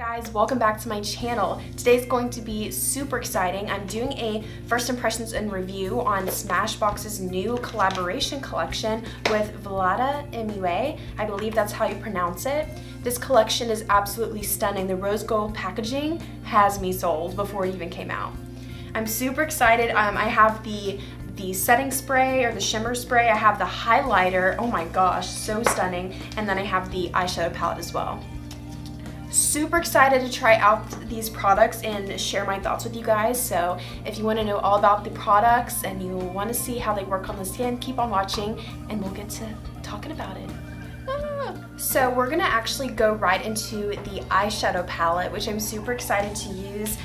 Guys, welcome back to my channel. Today's going to be super exciting. I'm doing a first impressions and review on Smashbox's new collaboration collection with Vlada MUA. I believe that's how you pronounce it. This collection is absolutely stunning. The rose gold packaging has me sold before it even came out. I'm super excited. I have the setting spray or the shimmer spray. I have the highlighter. Oh my gosh, so stunning. And then I have the eyeshadow palette as well. Super excited to try out these products and share my thoughts with you guys. So if you want to know all about the products and you want to see how they work on the skin, keep on watching and we'll get to talking about it. So we're gonna actually go right into the eyeshadow palette, which I'm super excited to use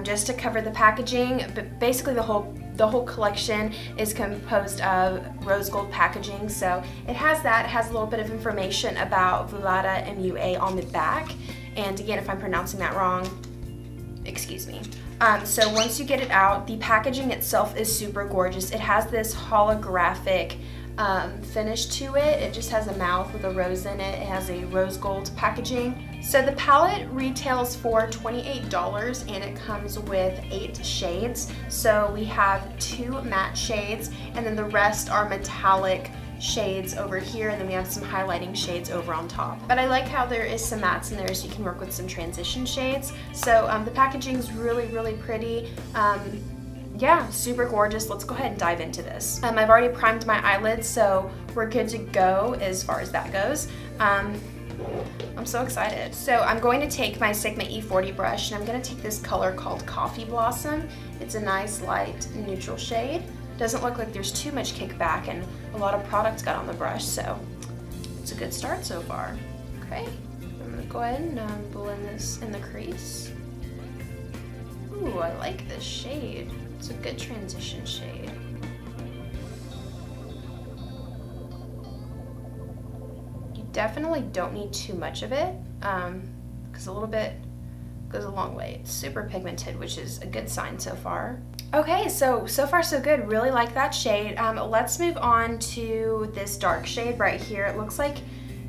just to cover the packaging. But basically the whole collection is composed of rose gold packaging. So it has that. It has a little bit of information about Vlada MUA on the back. And again, if I'm pronouncing that wrong, excuse me. So once you get it out, the packaging itself is super gorgeous. It has this holographic finish to it. It just has a mouth with a rose in it. It has a rose gold packaging. So the palette retails for $28 and it comes with 8 shades. So we have 2 matte shades and then the rest are metallic shades over here, and then we have some highlighting shades over on top. But I like how there is some mattes in there so you can work with some transition shades. So the packaging is really pretty. Yeah, super gorgeous. Let's go ahead and dive into this. I've already primed my eyelids, so we're good to go as far as that goes. I'm so excited. So I'm going to take my Sigma E40 brush and I'm going to take this color called Coffee Blossom. It's a nice light neutral shade. Doesn't look like there's too much kickback and a lot of product got on the brush, so it's a good start so far. Okay, I'm going to go ahead and blend this in the crease. Ooh, I like this shade. It's a good transition shade. You definitely don't need too much of it, because a little bit goes a long way. It's super pigmented, which is a good sign so far. Okay, so far so good. Really like that shade. Let's move on to this dark shade right here. It looks like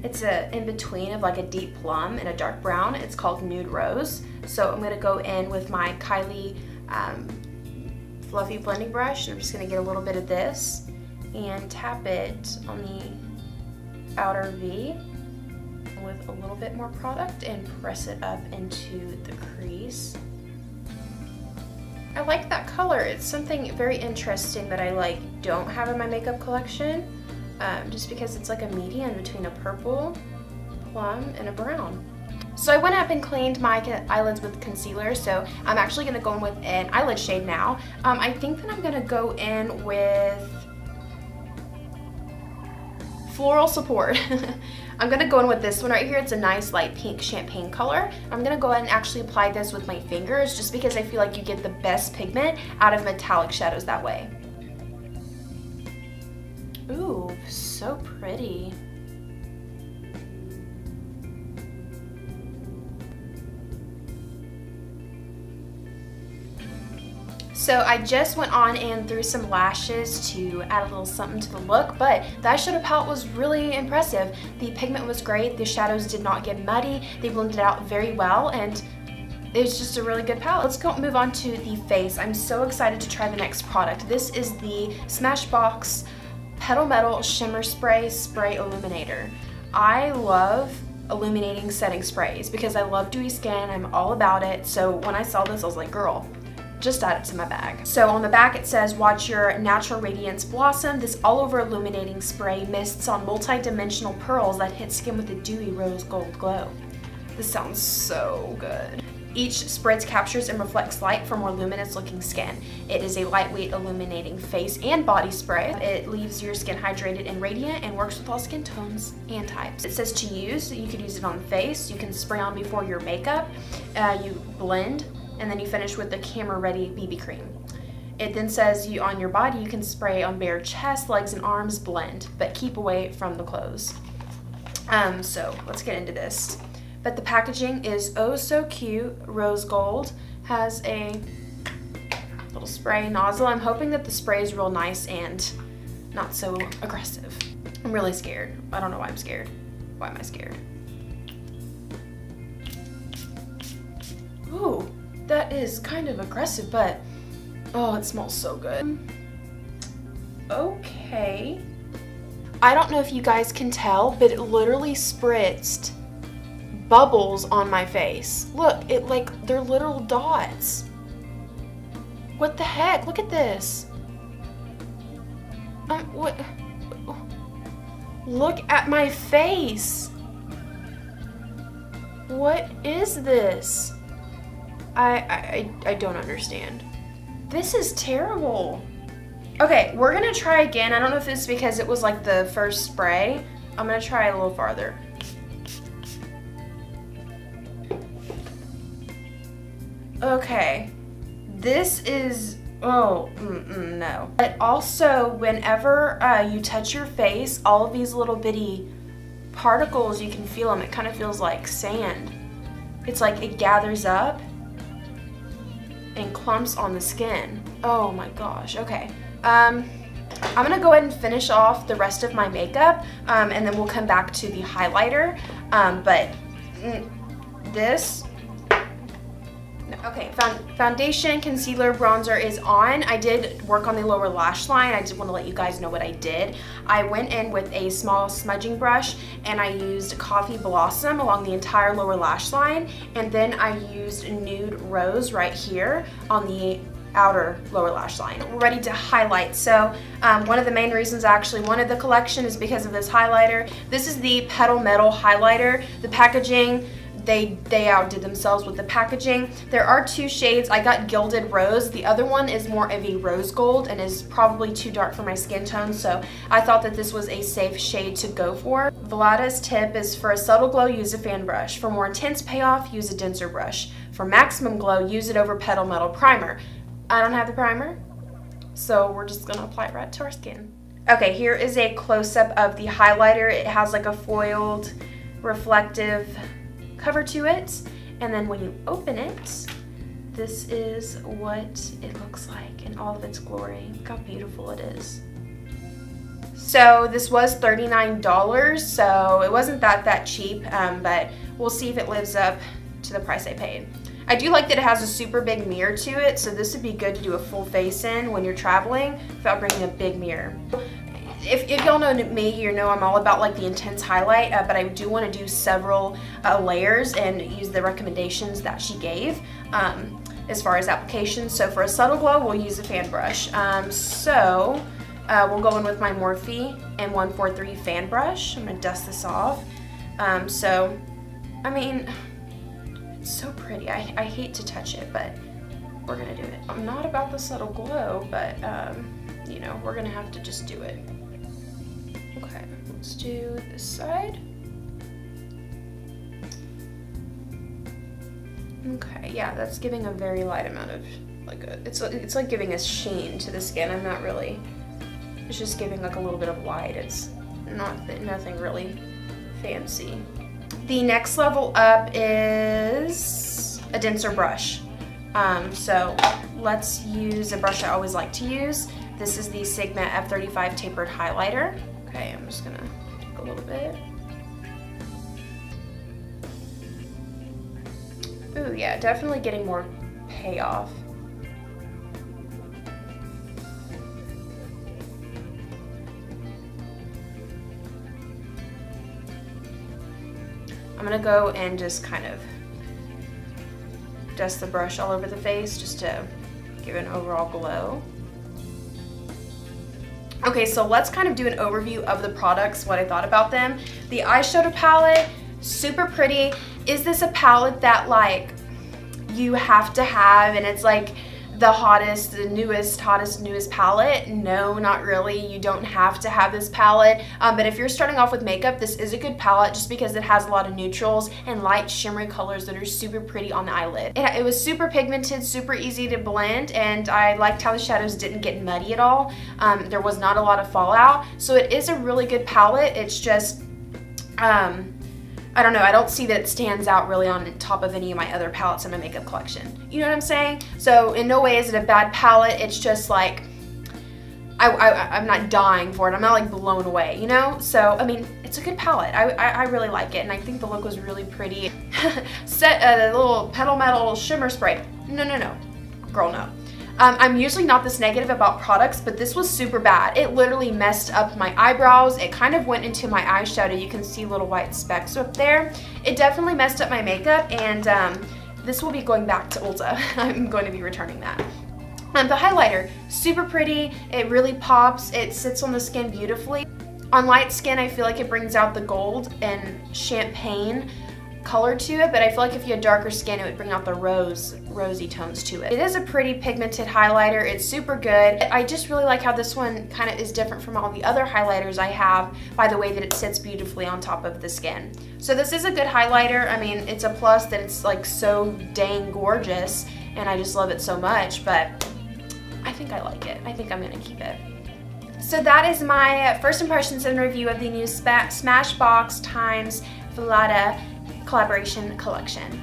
it's a in-between of like a deep plum and a dark brown. It's called Nude Rose. So I'm gonna go in with my Kylie fluffy blending brush. I'm just gonna get a little bit of this and tap it on the outer V with a little bit more product and press it up into the crease. I like that color. It's something very interesting that I don't have in my makeup collection, just because it's like a medium between a purple, plum, and a brown. So I went up and cleaned my eyelids with concealer, so I'm actually going to go in with an eyelid shade now. I think that I'm going to go in with Floral Support. I'm going to go in with this one right here. It's a nice light pink champagne color. I'm going to go ahead and actually apply this with my fingers just because I feel like you get the best pigment out of metallic shadows that way. Ooh, so pretty. So I just went on and threw some lashes to add a little something to the look, but the eyeshadow palette was really impressive. The pigment was great, the shadows did not get muddy, they blended out very well, and it was just a really good palette. Let's move on to the face. I'm so excited to try the next product. This is the Smashbox Petal Metal Shimmer Spray Illuminator. I love illuminating setting sprays because I love dewy skin, I'm all about it. So when I saw this, I was like, girl, just add it to my bag. So on the back it says, watch your natural radiance blossom. This all over illuminating spray mists on multi-dimensional pearls that hit skin with a dewy rose gold glow. This sounds so good. Each spritz captures and reflects light for more luminous looking skin. It is a lightweight illuminating face and body spray. It leaves your skin hydrated and radiant and works with all skin tones and types. It says to use, you could use it on the face, you can spray on before your makeup, you blend, and then you finish with the camera ready BB cream. It then says on your body you can spray on bare chest, legs, and arms, blend, but keep away from the clothes. So let's get into this. But the packaging is oh so cute, rose gold, has a little spray nozzle. I'm hoping that the spray is real nice and not so aggressive. I'm really scared. I don't know why I'm scared. Why am I scared? is kind of aggressive, but oh, it smells so good. Okay. I don't know if you guys can tell, but it literally spritzed bubbles on my face. Look, they're little dots. What the heck? Look at this. What? Look at my face. What is this? I don't understand. This is terrible. Okay, we're gonna try again. I don't know if it's because it was like the first spray. I'm gonna try a little farther. Okay, this is, oh, no. But also, whenever you touch your face, all of these little bitty particles, you can feel them. It kind of feels like sand. It's like it gathers up and clumps on the skin. Oh my gosh, okay. I'm gonna go ahead and finish off the rest of my makeup, and then we'll come back to the highlighter. This, okay, foundation, concealer, bronzer is on. I did work on the lower lash line. I just want to let you guys know what I did. I went in with a small smudging brush and I used Coffee Blossom along the entire lower lash line, and then I used Nude Rose right here on the outer lower lash line. We're ready to highlight. So one of the main reasons I actually wanted the collection is because of this highlighter. This is the Petal Metal highlighter. The packaging, they outdid themselves with the packaging. There are two shades. I got Gilded Rose. The other one is more of a rose gold and is probably too dark for my skin tone, so I thought that this was a safe shade to go for. Vlada's tip is, for a subtle glow, use a fan brush. For more intense payoff, use a denser brush. For maximum glow, use it over Petal Metal primer. I don't have the primer, so we're just gonna apply it right to our skin. Okay, here is a close-up of the highlighter. It has like a foiled reflective cover to it, and then when you open it, this is what it looks like in all of its glory. Look how beautiful it is. So this was $39, so it wasn't that cheap, but we'll see if it lives up to the price I paid. I do like that it has a super big mirror to it, so this would be good to do a full face in when you're traveling without bringing a big mirror. If y'all know me, you know I'm all about like the intense highlight, but I do want to do several layers and use the recommendations that she gave as far as applications. So for a subtle glow, we'll use a fan brush. We'll go in with my Morphe M143 fan brush. I'm going to dust this off. I mean, it's so pretty. I hate to touch it, but we're gonna do it. I'm not about the subtle glow, but you know, we're gonna have to just do it. Okay, let's do this side. Okay, yeah, that's giving a very light amount of it's like giving a sheen to the skin. I'm not really. It's just giving like a little bit of light. It's nothing really fancy. The next level up is a denser brush. So let's use a brush I always like to use. This is the Sigma F35 Tapered Highlighter. Okay, I'm just gonna take a little bit. Ooh, yeah, definitely getting more payoff. I'm gonna go and just kind of dust the brush all over the face just to give an overall glow. Okay, so let's kind of do an overview of the products, what I thought about them. The eyeshadow palette, super pretty. Is this a palette that like you have to have and it's like the hottest, the newest palette? No, not really. You don't have to have this palette, but if you're starting off with makeup, this is a good palette just because it has a lot of neutrals and light shimmery colors that are super pretty on the eyelid. It was super pigmented, super easy to blend, and I liked how the shadows didn't get muddy at all. There was not a lot of fallout, so it is a really good palette. It's just I don't know, I don't see that it stands out really on top of any of my other palettes in my makeup collection. You know what I'm saying? So in no way is it a bad palette. It's just like, I'm not dying for it. I'm not like blown away, you know? So, I mean, it's a good palette. I really like it, and I think the look was really pretty. The little Petal Metal shimmer spray. No. Girl, no. I'm usually not this negative about products, but this was super bad. It literally messed up my eyebrows. It kind of went into my eyeshadow. You can see little white specks up there. It definitely messed up my makeup, and this will be going back to Ulta. I'm going to be returning that. The highlighter, super pretty. It really pops. It sits on the skin beautifully. On light skin, I feel like it brings out the gold and champagne color to it, but I feel like if you had darker skin, it would bring out the rosy tones to it. It is a pretty pigmented highlighter. It's super good. I just really like how this one kind of is different from all the other highlighters I have by the way that it sits beautifully on top of the skin. So this is a good highlighter. I mean, it's a plus that it's like so dang gorgeous, and I just love it so much, but I think I like it. I think I'm gonna keep it. So that is my first impressions and review of the new Smashbox times Vlada collaboration collection.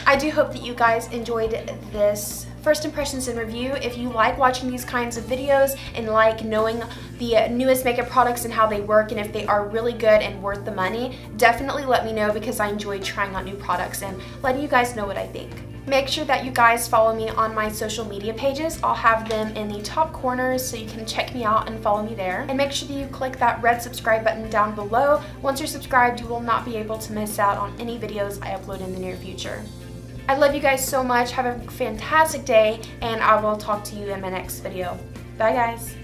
I do hope that you guys enjoyed this first impressions and review. If you like watching these kinds of videos and like knowing the newest makeup products and how they work and if they are really good and worth the money, definitely let me know, because I enjoy trying out new products and letting you guys know what I think. Make sure that you guys follow me on my social media pages. I'll have them in the top corners so you can check me out and follow me there. And make sure that you click that red subscribe button down below. Once you're subscribed, you will not be able to miss out on any videos I upload in the near future. I love you guys so much. Have a fantastic day, and I will talk to you in my next video. Bye, guys.